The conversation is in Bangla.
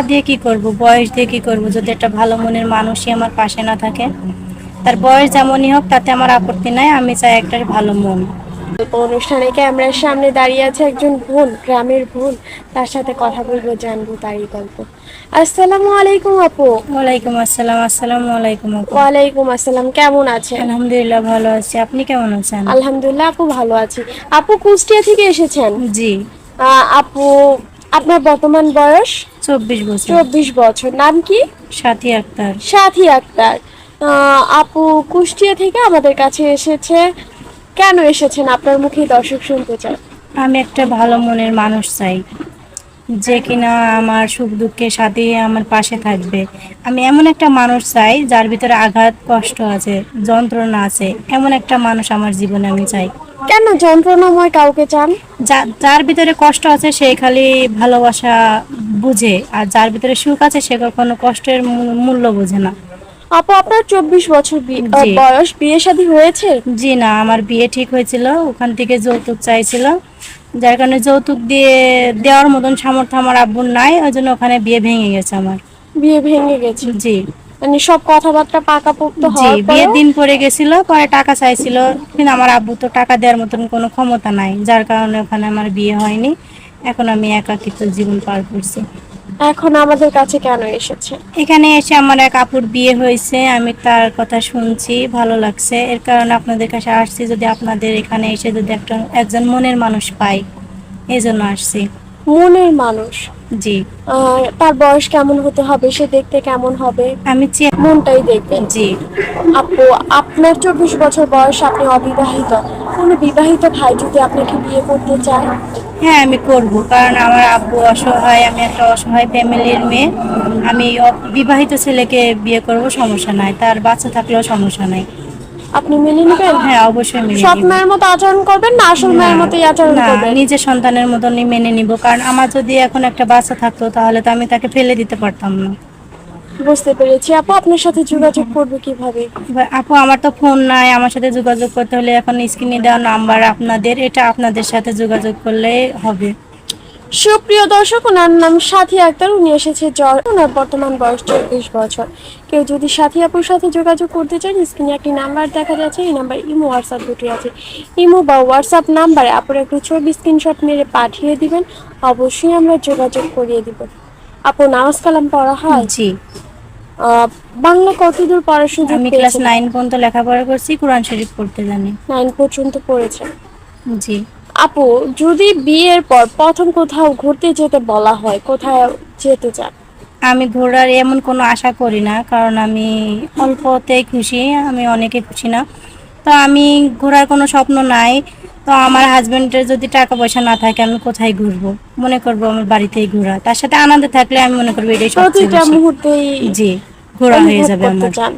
দিয়ে কি করব, বয়স দিয়ে কি করব, যদি একটা ভালো মনের মানুষই আমার পাশে না থাকে। তার বয়স যেমনই হোক তাতে আমার আপত্তি নাই, আমি চাই একটা ভালো মন। অনুষ্ঠানে ক্যামেরার সামনে দাঁড়িয়ে আছে একজন বোন, গ্রামের বোন। তার সাথে কথা বলবো, জানবো তারই গল্প। আসসালামু আলাইকুম আপু। ওয়ালাইকুম আসসালাম। আসসালামু আলাইকুম আপু। ওয়ালাইকুম আসসালাম, কেমন আছেন? আলহামদুলিল্লাহ ভালো আছি, আপনি কেমন আছেন? আলহামদুলিল্লাহ আপু, ভালো আছি। আপু কুষ্টিয়া থেকে এসেছেন? জি। আপু, আপনার বর্তমান বয়স? 24 বছর। 24 বছর। নাম কি? সাথী আক্তার। সাথী আক্তার। আপু কুষ্টিয়া থেকে আমাদের কাছে এসেছে, কেন এসেছেন আপনার মুখে দর্শক শুনতে চায়। আমি একটা ভালো মনের মানুষ চাই, যে কিনা আমার সুখ দুঃখের সাথে আমার পাশে থাকবে। আমি এমন একটা মানুষ চাই যার ভিতরে আঘাত, কষ্ট আছে, যন্ত্রণা আছে, এমন একটা মানুষ আমার জীবনে আমি চাই। কেন যন্ত্রণাময় কাউকে চান? যার ভিতরে কষ্ট আছে সে খালি ভালোবাসা বুঝে, আর যার ভিতরে সুখ আছে সে কখনো কষ্টের মূল্য বোঝে না। আপু আপনার 24 বছর জি। বয়স, বিয়ে শাদী হয়েছে? জি না, আমার বিয়ে ঠিক হয়েছিল, ওখান থেকে যৌতুক চাইছিল, যার কারণে যৌতুক দিয়ে দেওয়ার মতন সামর্থ্য আমার আব্বুর নাই, ওই জন্য ওখানে বিয়ে ভেঙে গেছে আমার। বিয়ে ভেঙে গেছে? জি। মানে সব কথাবার্তা পাকাপোক্ত জি, হওয়ার বিয়ের পরেও? দিন পরে গেছিল, পরে টাকা চাইছিল, কিন্তু আমার আব্বু তো টাকা দেওয়ার মতন কোনো ক্ষমতা নাই, যার কারণে ওখানে আমার বিয়ে হয়নি। এখন আমি একাকিত্ব জীবন পার করছি। এখন আমাদের কাছে কেন এসেছে? এখানে এসে আমার এক আপুর বিয়ে হয়েছে, আমি তার কথা শুনছি, ভালো লাগছে, এর কারণে আপনাদের কাছে আসছি, যদি আপনাদের এখানে এসে যদি একজন মনের মানুষ পাই, এই জন্য আসছি। মনের মানুষ? জি। তার বয়স কেমন হতে হবে, সে দেখতে কেমন হবে? আমি মনটাই দেখবেন? জি। আপু আপনার 24 বছর বয়স, আপনি অবিবাহিত। কোনো বিবাহিত ভাই যদি আপনাকে বিয়ে করতে চায়? হ্যাঁ, আমি করব, কারণ আমার আব্বু অসহায়, আমি একটা অসহায় ফ্যামিলির মেয়ে। আমি বিবাহিত ছেলেকে বিয়ে করব, সমস্যা নাই, তার বাচ্চা থাকলেও সমস্যা নাই। আপনি মেনে নেবেন? হ্যাঁ, অবশ্যই মেনে সৎ নিব। মায়ের মতো আচরণ করবেন না আসল না, মায়ের মতোই আচরণ না, করবেন? নিজের সন্তানের মতনই মেনে নিব, কারণ আমার যদি এখন একটা বাচ্চা থাকতো তাহলে তো আমি তাকে ফেলে দিতে পারতাম না। বুঝতে পেরেছি। আপু আপনার সাথে যোগাযোগ করবো কিভাবে? এবার আপু, আমার তো ফোন নাই, আমার সাথে যোগাযোগ করতে হলে এখন স্ক্রিনে দেওয়া নাম্বার আপনাদের, এটা আপনাদের সাথে যোগাযোগ করলে হবে। সুপ্রিয় দর্শক, ওনার নাম সাথী আক্তার, উনি এসেছে ওনার বর্তমান বয়স 24 বছর। কেউ যদি সাথী আপুর সাথে যোগাযোগ করতে চান, স্ক্রিনে একটি নাম্বার দেখা যাচ্ছে, এই নাম্বার ইমো হোয়াটসঅ্যাপ দুটি আছে। ইমো বা হোয়াটসঅ্যাপ নাম্বারে আপুর একটু ছবি স্ক্রিনশট মেরে পাঠিয়ে দিবেন, অবশ্যই আমরা যোগাযোগ করিয়ে দিব। আপু নামাজ কালাম পড়া হয়? জি। বাংলা কতদূর পড়ার সুযোগ আমি ক্লাস পেয়েছেন? 9 পর্যন্ত লেখাপড়া করছি, কোরআন শরীফ পড়তে জানি। 9 পর্যন্ত পড়েছেন? জি। আপু যদি বিয়ের পর প্রথম কোথাও ঘুরতে যেতে বলা হয়, কোথায় যেতে চান? আমি ঘোরার এমন কোনো আশা করি না, কারণ আমি অল্পতেই খুশি, আমি অনেকে খুশি না। তো আমি ঘোরার কোনো স্বপ্ন নাই। তো আমার হাজবেন্ডের যদি টাকা পয়সা না থাকে, আমি কোথায় ঘুরবো? মনে করবো আমার বাড়িতেই ঘোরা, তার সাথে আনন্দে থাকলে আমি মনে করবো এটাই সবচেয়ে প্রতিটা বেশি। মুহূর্তেই জি, ঘোরা হয়ে অনুভব যাবে করতে আমার। চান?